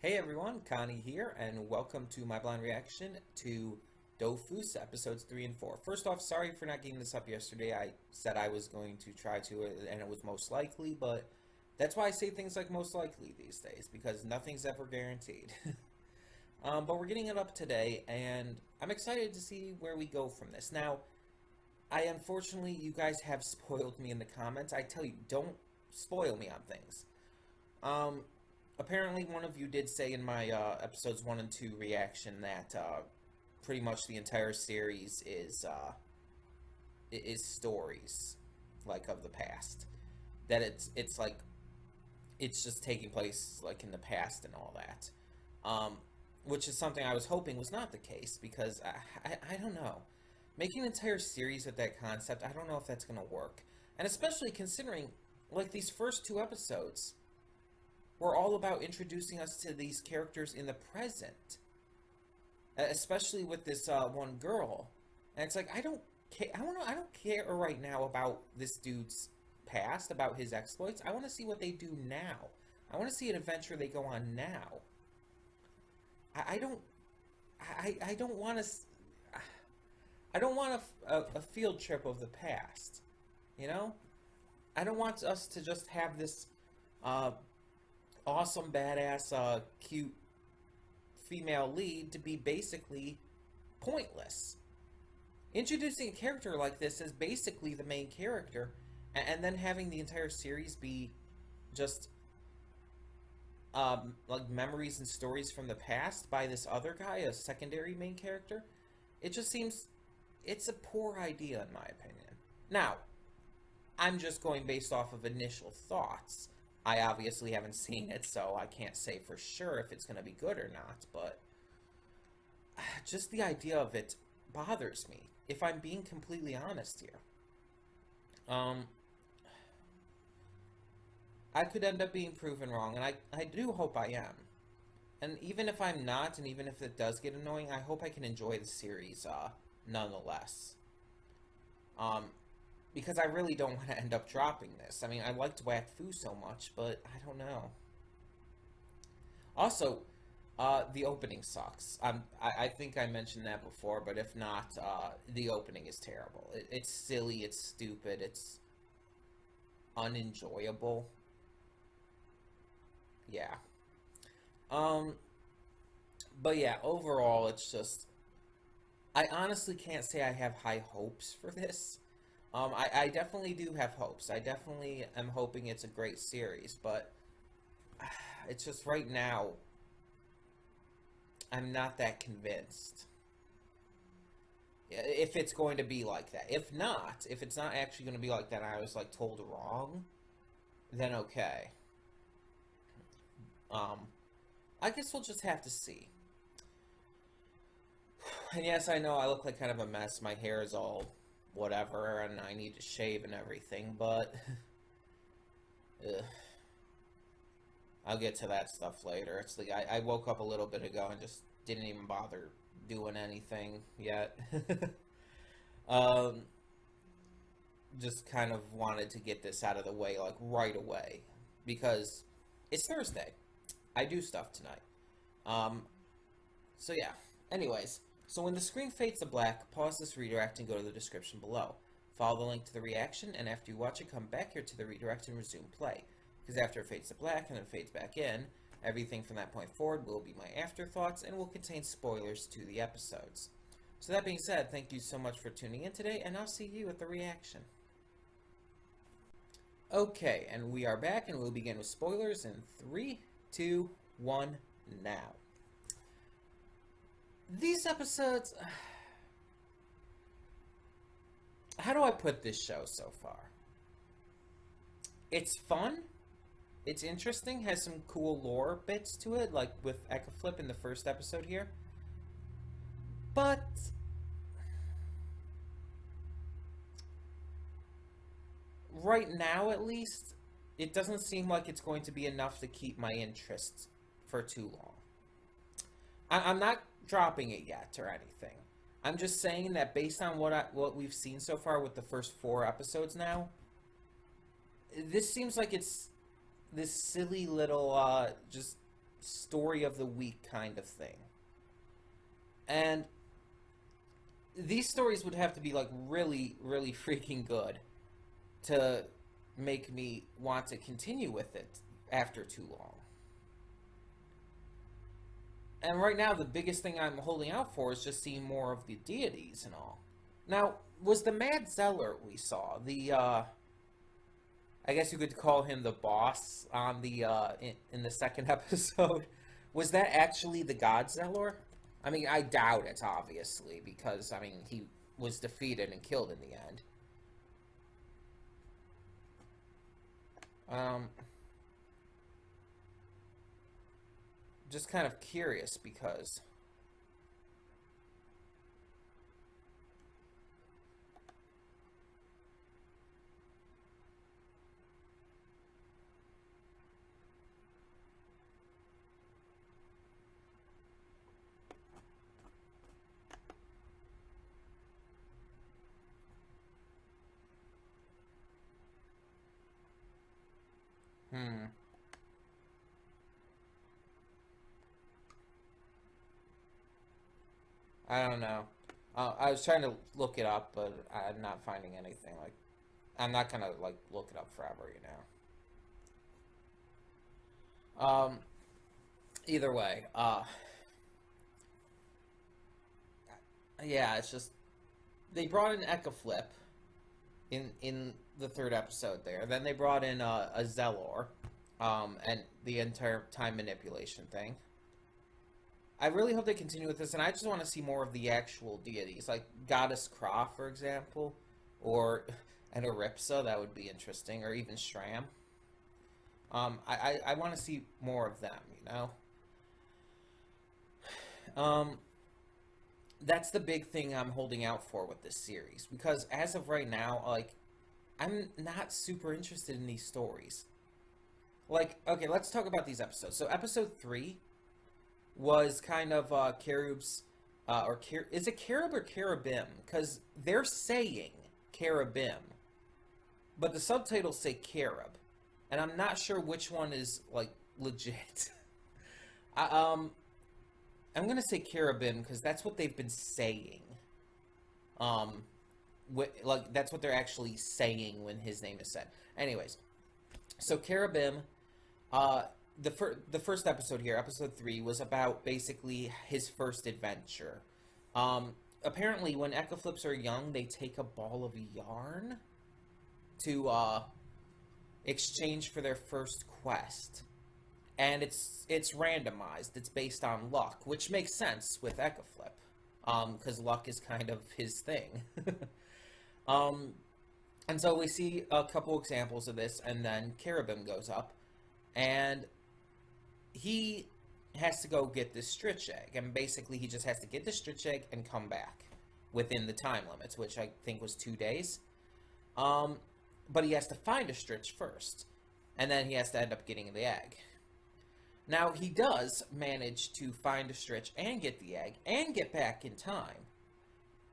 Hey everyone, Connie here, and welcome to my blind reaction to Dofus episodes 3 and 4. First off, sorry for not getting this up yesterday. I said I was going to try to, and it was most likely, but that's why I say things like most likely these days, because nothing's ever guaranteed. But we're getting it up today, and I'm excited to see where we go from this. Now, unfortunately, you guys have spoiled me in the comments. I tell you, don't spoil me on things. Um, Apparently, one of you did say in my episodes 1 and 2 reaction that pretty much the entire series is stories like of the past. That it's like it's just taking place like in the past and all that. Which is something I was hoping was not the case because I don't know. Making an entire series with that concept, I don't know if that's going to work. And especially considering like these first two episodes were all about introducing us to these characters in the present, especially with this one girl. And it's like I don't care. I don't care right now about this dude's past, about his exploits. I want to see what they do now. I want to see an adventure they go on now. I don't. I don't want to. I don't want a field trip of the past. You know. I don't want us to just have this awesome, badass, cute female lead to be basically pointless. Introducing a character like this as basically the main character, and then having the entire series be just like memories and stories from the past by this other guy, a secondary main character, it just seems it's a poor idea in my opinion. Now, I'm just going based off of initial thoughts. I obviously haven't seen it, so I can't say for sure if it's going to be good or not, but just the idea of it bothers me, if I'm being completely honest here. I could end up being proven wrong, and I do hope I am. And even if I'm not, and even if it does get annoying, I hope I can enjoy the series, nonetheless. Because I really don't want to end up dropping this. I mean, I liked Whack Fu so much, but I don't know. Also, the opening sucks. I think I mentioned that before, but if not, the opening is terrible. It's silly, it's stupid, it's unenjoyable. Yeah. Um, but yeah, overall, it's just... I honestly can't say I have high hopes for this. I definitely do have hopes. I definitely am hoping it's a great series, but it's just right now, I'm not that convinced. If it's going to be like that. If not, if it's not actually going to be like that and I was, like, told wrong, then okay. Um, I guess we'll just have to see. And yes, I know I look like kind of a mess. My hair is all whatever, and I need to shave and everything, but ugh, I'll get to that stuff later. It's like I woke up a little bit ago and just didn't even bother doing anything yet. um, just kind of wanted to get this out of the way, like, right away, because it's Thursday. I do stuff tonight. Um, so yeah. Anyways, so when the screen fades to black, pause this redirect and go to the description below. Follow the link to the reaction, and after you watch it, come back here to the redirect and resume play. Because after it fades to black and then fades back in, everything from that point forward will be my afterthoughts and will contain spoilers to the episodes. So that being said, thank you so much for tuning in today, and I'll see you at the reaction. Okay, and we are back, and we'll begin with spoilers in 3, 2, 1, now. These episodes... How do I put this show so far? It's fun. It's interesting. Has some cool lore bits to it, like with Ecaflip in the first episode here. But... right now, at least, it doesn't seem like it's going to be enough to keep my interest for too long. I'm not dropping it yet or anything. I'm just saying that based on what we've seen so far with the first 4 episodes now, this seems like it's this silly little just story of the week kind of thing. And these stories would have to be like really, really freaking good to make me want to continue with it after too long. And right now, the biggest thing I'm holding out for is just seeing more of the deities and all. Now, was the Mad Zealot we saw, I guess you could call him the boss on in the second episode, was that actually the God Zealot? I mean, I doubt it, obviously, because, I mean, he was defeated and killed in the end. Just kind of curious because I don't know. I was trying to look it up, but I'm not finding anything. Like, I'm not gonna like look it up forever, you know. Either way, yeah, it's just they brought in Ecaflip in the third episode there. Then they brought in a Zelor, and the entire time manipulation thing. I really hope they continue with this, and I just want to see more of the actual deities, like Goddess Kra, for example, or and Eripsa. That would be interesting, or even Shram. I want to see more of them, you know. That's the big thing I'm holding out for with this series, because as of right now, like, I'm not super interested in these stories. Like, okay, let's talk about these episodes. So, episode 3 was kind of Carib's, is it Carib or Caribim? Because they're saying Caribim, but the subtitles say Carib, and I'm not sure which one is, like, legit. I'm gonna say Caribim because that's what they've been saying. Like, that's what they're actually saying when his name is said. Anyways, so Caribim, the first episode here, episode 3, was about basically his first adventure. Apparently, when Ecaflips are young, they take a ball of yarn to exchange for their first quest, and it's randomized. It's based on luck, which makes sense with Ecaflip, because luck is kind of his thing. And so we see a couple examples of this, and then Caribim goes up, and he has to go get this Stritch Egg, and basically he just has to get the Stritch Egg and come back within the time limits, which I think was 2 days. But he has to find a Stritch first, and then he has to end up getting the egg. Now, he does manage to find a Stritch and get the egg, and get back in time,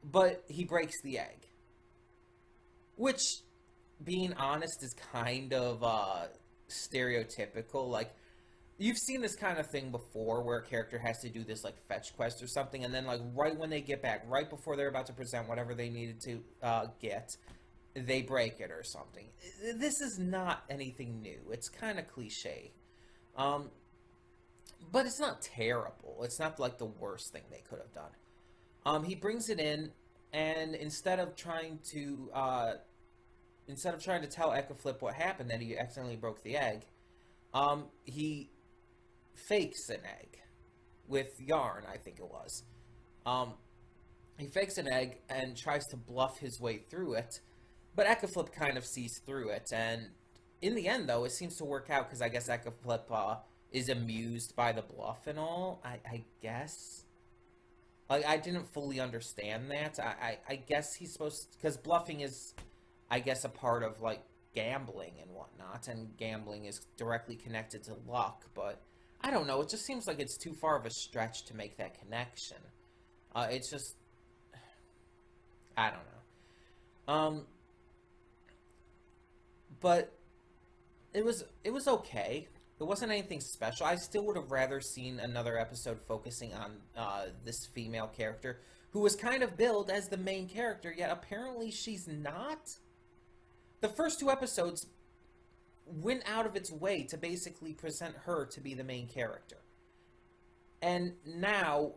but he breaks the egg. Which, being honest, is kind of stereotypical. Like, you've seen this kind of thing before where a character has to do this, like, fetch quest or something, and then, like, right when they get back, right before they're about to present whatever they needed to get, they break it or something. This is not anything new. It's kind of cliche. But it's not terrible. It's not, like, the worst thing they could have done. He brings it in, and instead of trying to tell Ecaflip what happened, that he accidentally broke the egg, he fakes an egg with yarn, I think it was. He fakes an egg and tries to bluff his way through it, but Ecaflip kind of sees through it, and in the end, though, it seems to work out, because I guess Ecaflip is amused by the bluff and all, I guess. Like, I didn't fully understand that. I guess he's supposed to, because bluffing is, I guess, a part of, like, gambling and whatnot, and gambling is directly connected to luck, but I don't know, it just seems like it's too far of a stretch to make that connection. It's just, I don't know. But it was okay. It wasn't anything special. I still would have rather seen another episode focusing on this female character who was kind of billed as the main character, yet apparently she's not. The first two episodes went out of its way to basically present her to be the main character. And now,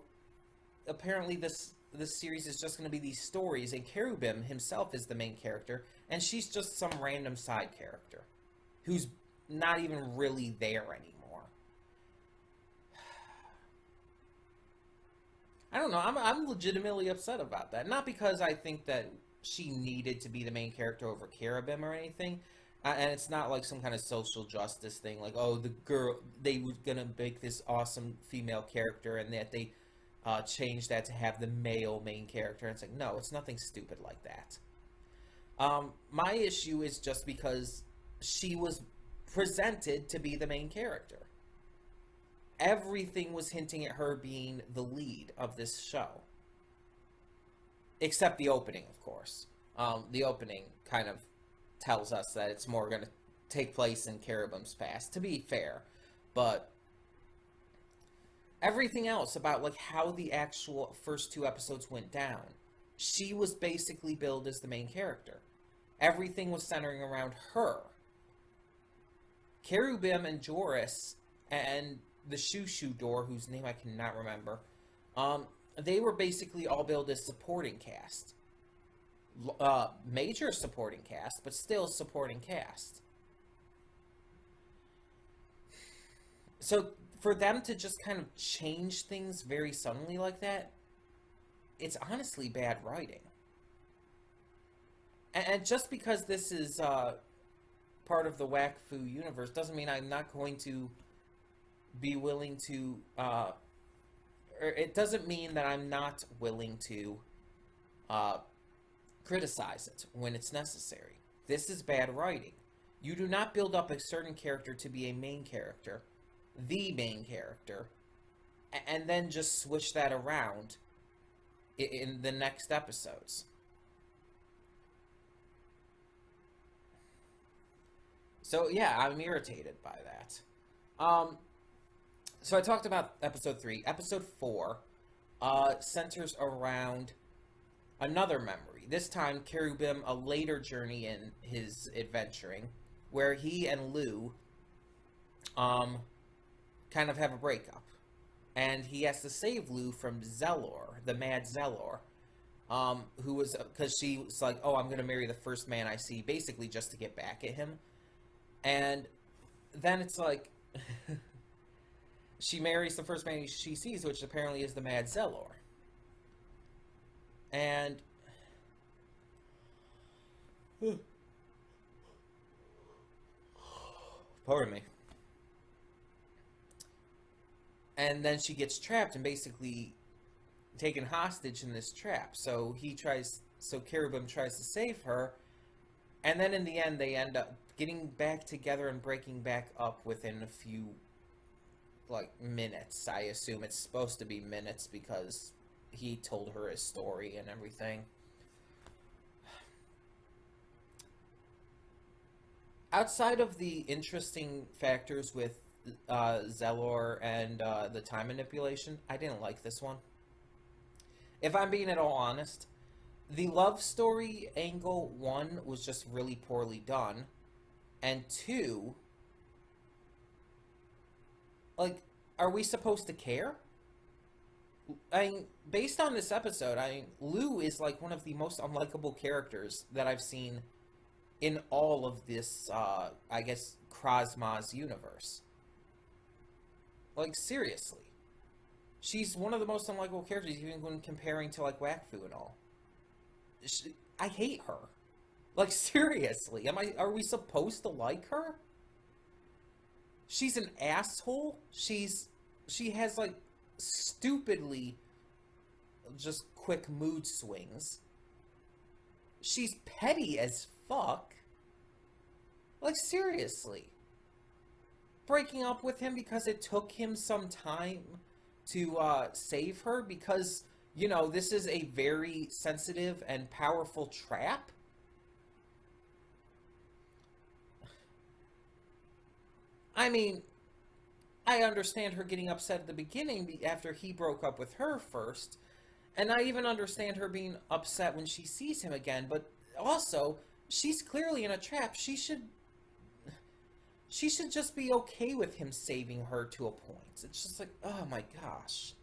apparently this series is just going to be these stories, and Cherubim himself is the main character, and she's just some random side character who's not even really there anymore. I don't know. I'm legitimately upset about that. Not because I think that she needed to be the main character over Cherubim or anything. And it's not like some kind of social justice thing. Like, oh, they were going to make this awesome female character and that they changed that to have the male main character. And it's like, no, it's nothing stupid like that. My issue is just because she was presented to be the main character. Everything was hinting at her being the lead of this show. Except the opening, of course. The opening kind of tells us that it's more going to take place in Cherubim's past, to be fair. But everything else about like how the actual first two episodes went down, she was basically billed as the main character. Everything was centering around her. Cherubim and Joris and the Shoo Door, whose name I cannot remember, they were basically all billed as supporting cast. Major supporting cast, but still supporting cast. So for them to just kind of change things very suddenly like that, it's honestly bad writing. And just because this is part of the Wakfu universe doesn't mean I'm not going to be willing to, or it doesn't mean that I'm not willing to criticize it when it's necessary. This is bad writing. You do not build up a certain character to be a main character, the main character, and then just switch that around in the next episodes. So yeah, I'm irritated by that. So I talked about episode 3. Episode 4 centers around another memory. This time, Cherubim, a later journey in his adventuring, where he and Lou kind of have a breakup. And he has to save Lou from Zelor, the mad Zelor, who was, because she was like, oh, I'm going to marry the first man I see, basically just to get back at him. And then it's like, she marries the first man she sees, which apparently is the mad Zelor. And pardon me. And then she gets trapped and basically taken hostage in this trap. So Cherubim tries to save her, and then in the end they end up getting back together and breaking back up within a few, like, minutes. I assume it's supposed to be minutes because he told her his story and everything. Outside of the interesting factors with Zelor and the time manipulation, I didn't like this one. If I'm being at all honest, the love story angle, 1, was just really poorly done. And 2, like, are we supposed to care? I mean, based on this episode, Lou is like one of the most unlikable characters that I've seen in all of this, I guess, Krasma's universe. Like, seriously. She's one of the most unlikable characters, even when comparing to, like, Wakfu and all. I hate her. Like, seriously. Are we supposed to like her? She's an asshole. She has, like, stupidly just quick mood swings. She's petty as fuck. Like, seriously. Breaking up with him because it took him some time to save her because, you know, this is a very sensitive and powerful trap. I mean, I understand her getting upset at the beginning after he broke up with her first. And I even understand her being upset when she sees him again. But also, she's clearly in a trap. She should just be okay with him saving her to a point. It's just like, oh my gosh.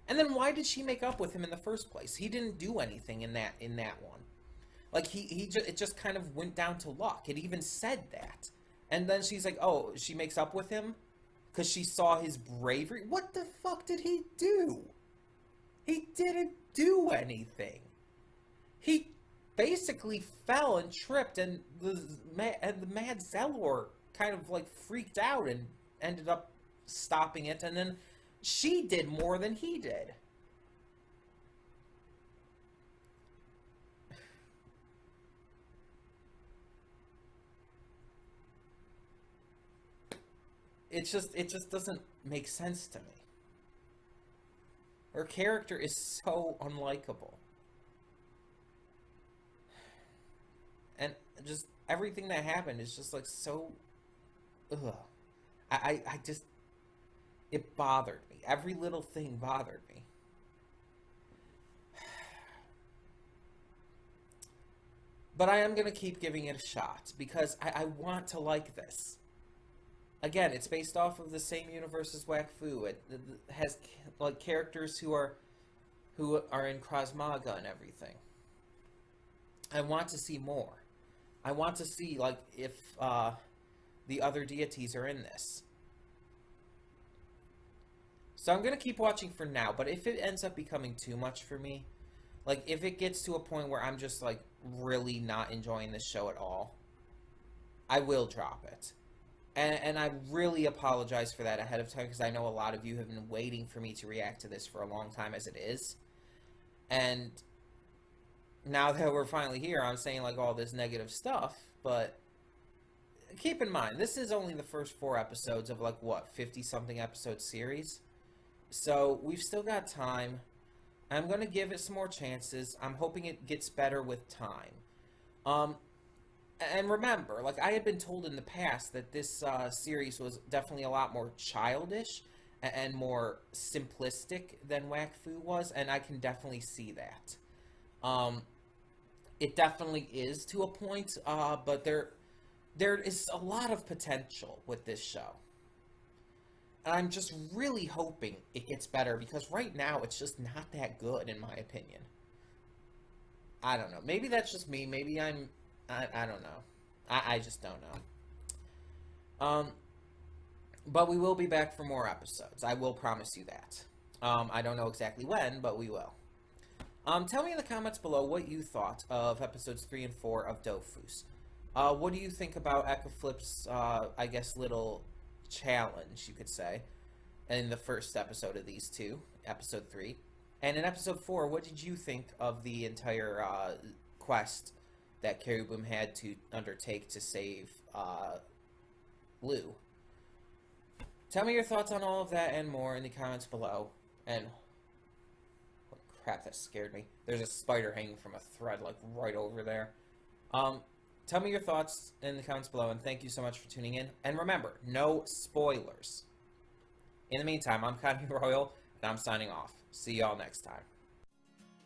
And then why did she make up with him in the first place? He didn't do anything in that one. Like, it just kind of went down to luck. It even said that. And then she's like, oh, she makes up with him because she saw his bravery? What the fuck did he do? He didn't do anything. He basically fell and tripped, and the Mad Zellor kind of, like, freaked out and ended up stopping it, and then she did more than he did. It just doesn't make sense to me. Her character is so unlikable. And just everything that happened is just like so... Ugh. I just... It bothered me. Every little thing bothered me. But I am going to keep giving it a shot because I want to like this. Again, it's based off of the same universe as Wakfu. It has like characters who are in Krasmaga and everything. I want to see more. I want to see like if the other deities are in this. So I'm gonna keep watching for now. But if it ends up becoming too much for me, like if it gets to a point where I'm just like really not enjoying this show at all, I will drop it. And I really apologize for that ahead of time because I know a lot of you have been waiting for me to react to this for a long time as it is. And now that we're finally here, I'm saying like all this negative stuff, but keep in mind, this is only the first 4 episodes of like, what, 50-something episode series? So we've still got time. I'm going to give it some more chances. I'm hoping it gets better with time. And remember, like I had been told in the past that this series was definitely a lot more childish and more simplistic than Wakfu was, and I can definitely see that. It definitely is to a point, but there is a lot of potential with this show. And I'm just really hoping it gets better, because right now it's just not that good, in my opinion. I don't know. Maybe that's just me. Maybe I don't know. I just don't know. But we will be back for more episodes. I will promise you that. I don't know exactly when, but we will. Tell me in the comments below what you thought of episodes 3 and 4 of Dofus. What do you think about Ekaflip's, I guess, little challenge, you could say, in the first episode of these two, episode 3? And in episode 4, what did you think of the entire quest that Cherubim had to undertake to save Lou? Tell me your thoughts on all of that and more in the comments below. And oh, crap, that scared me. There's a spider hanging from a thread like right over there. Tell me your thoughts in the comments below, and thank you so much for tuning in. And remember, no spoilers. In the meantime, I'm Connie Royal, and I'm signing off. See y'all next time.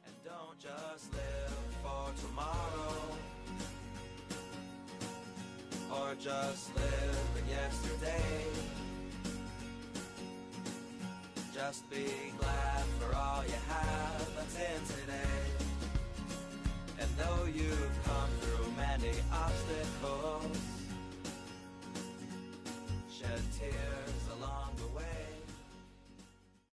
And don't just live for tomorrow, or just live in yesterday. Just be glad for all you have.